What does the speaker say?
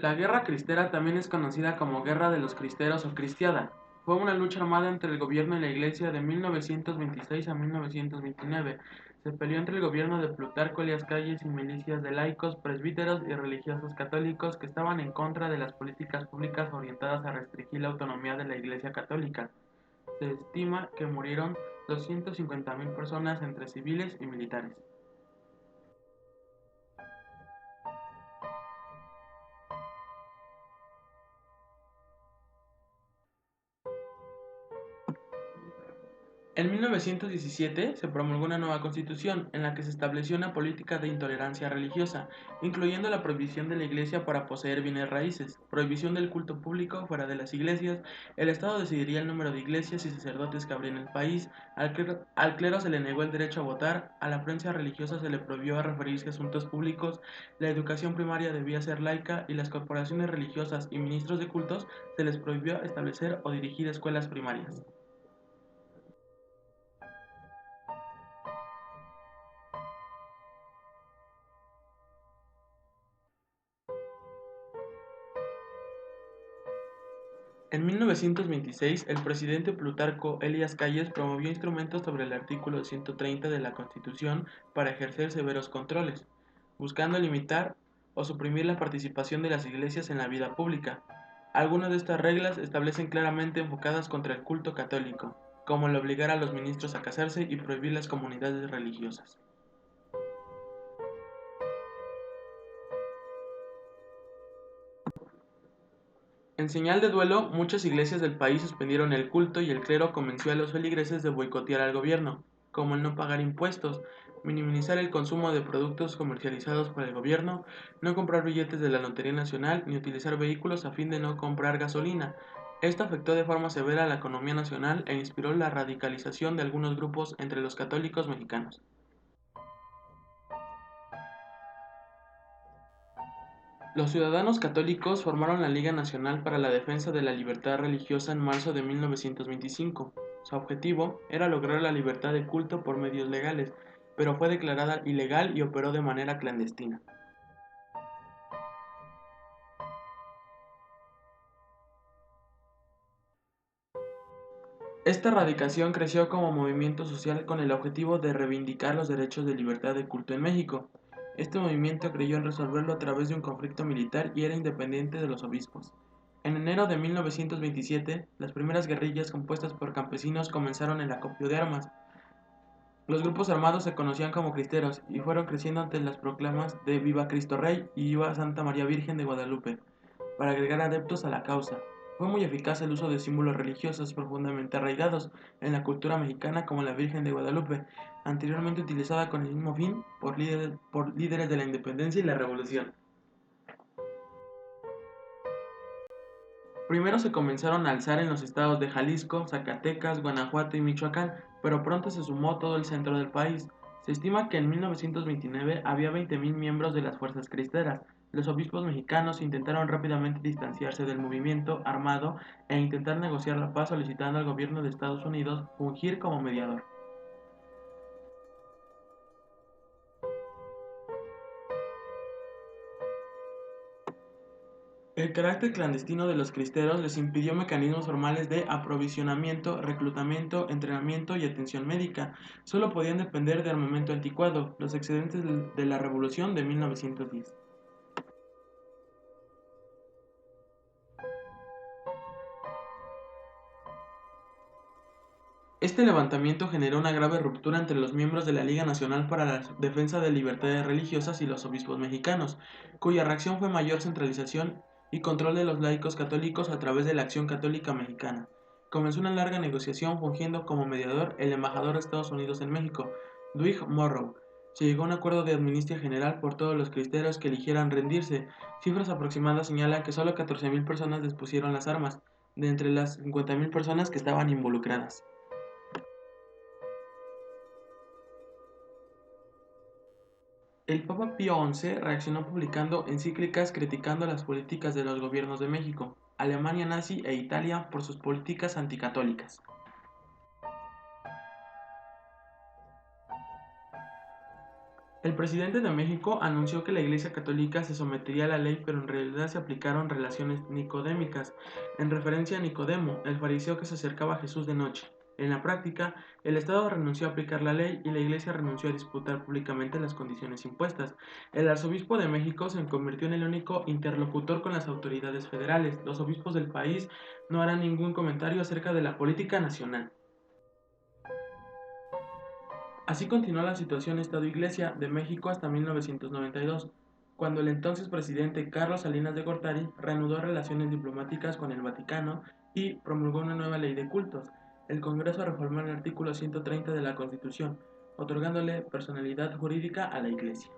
La Guerra Cristera también es conocida como Guerra de los Cristeros o Cristiada. Fue una lucha armada entre el gobierno y la Iglesia de 1926 a 1929. Se peleó entre el gobierno de Plutarco Elías Calles y milicias de laicos, presbíteros y religiosos católicos que estaban en contra de las políticas públicas orientadas a restringir la autonomía de la Iglesia Católica. Se estima que murieron 250.000 personas entre civiles y militares. En 1917 se promulgó una nueva constitución en la que se estableció una política de intolerancia religiosa, incluyendo la prohibición de la iglesia para poseer bienes raíces, prohibición del culto público fuera de las iglesias, el Estado decidiría el número de iglesias y sacerdotes que habría en el país, al clero se le negó el derecho a votar, a la prensa religiosa se le prohibió referirse a asuntos públicos, la educación primaria debía ser laica y las corporaciones religiosas y ministros de cultos se les prohibió establecer o dirigir escuelas primarias. En 1926, el presidente Plutarco Elías Calles promovió instrumentos sobre el artículo 130 de la Constitución para ejercer severos controles, buscando limitar o suprimir la participación de las iglesias en la vida pública. Algunas de estas reglas establecen claramente enfocadas contra el culto católico, como el obligar a los ministros a casarse y prohibir las comunidades religiosas. En señal de duelo, muchas iglesias del país suspendieron el culto y el clero convenció a los feligreses de boicotear al gobierno, como el no pagar impuestos, minimizar el consumo de productos comercializados por el gobierno, no comprar billetes de la Lotería Nacional ni utilizar vehículos a fin de no comprar gasolina. Esto afectó de forma severa a la economía nacional e inspiró la radicalización de algunos grupos entre los católicos mexicanos. Los ciudadanos católicos formaron la Liga Nacional para la Defensa de la Libertad Religiosa en marzo de 1925. Su objetivo era lograr la libertad de culto por medios legales, pero fue declarada ilegal y operó de manera clandestina. Esta radicación creció como movimiento social con el objetivo de reivindicar los derechos de libertad de culto en México. Este movimiento creyó en resolverlo a través de un conflicto militar y era independiente de los obispos. En enero de 1927, las primeras guerrillas compuestas por campesinos comenzaron el acopio de armas. Los grupos armados se conocían como cristeros y fueron creciendo ante las proclamas de Viva Cristo Rey y Viva Santa María Virgen de Guadalupe, para agregar adeptos a la causa. Fue muy eficaz el uso de símbolos religiosos profundamente arraigados en la cultura mexicana como la Virgen de Guadalupe, anteriormente utilizada con el mismo fin por líderes de la independencia y la revolución. Primero se comenzaron a alzar en los estados de Jalisco, Zacatecas, Guanajuato y Michoacán, pero pronto se sumó todo el centro del país. Se estima que en 1929 había 20.000 miembros de las fuerzas cristeras. Los obispos mexicanos intentaron rápidamente distanciarse del movimiento armado e intentar negociar la paz solicitando al gobierno de Estados Unidos fungir como mediador. El carácter clandestino de los cristeros les impidió mecanismos formales de aprovisionamiento, reclutamiento, entrenamiento y atención médica. Solo podían depender de armamento anticuado, los excedentes de la Revolución de 1910. Este levantamiento generó una grave ruptura entre los miembros de la Liga Nacional para la Defensa de Libertades Religiosas y los obispos mexicanos, cuya reacción fue mayor centralización y control de los laicos católicos a través de la Acción Católica Mexicana. Comenzó una larga negociación fungiendo como mediador el embajador de Estados Unidos en México, Dwight Morrow. Se llegó a un acuerdo de amnistía general por todos los cristeros que eligieran rendirse. Cifras aproximadas señalan que solo 14.000 personas dispusieron las armas, de entre las 50.000 personas que estaban involucradas. El Papa Pío XI reaccionó publicando encíclicas criticando las políticas de los gobiernos de México, Alemania nazi e Italia por sus políticas anticatólicas. El presidente de México anunció que la Iglesia Católica se sometería a la ley, pero en realidad se aplicaron relaciones nicodémicas, en referencia a Nicodemo, el fariseo que se acercaba a Jesús de noche. En la práctica, el Estado renunció a aplicar la ley y la Iglesia renunció a disputar públicamente las condiciones impuestas. El arzobispo de México se convirtió en el único interlocutor con las autoridades federales. Los obispos del país no harán ningún comentario acerca de la política nacional. Así continuó la situación Estado-Iglesia de México hasta 1992, cuando el entonces presidente Carlos Salinas de Gortari reanudó relaciones diplomáticas con el Vaticano y promulgó una nueva ley de cultos. El Congreso reformó el artículo 130 de la Constitución, otorgándole personalidad jurídica a la Iglesia.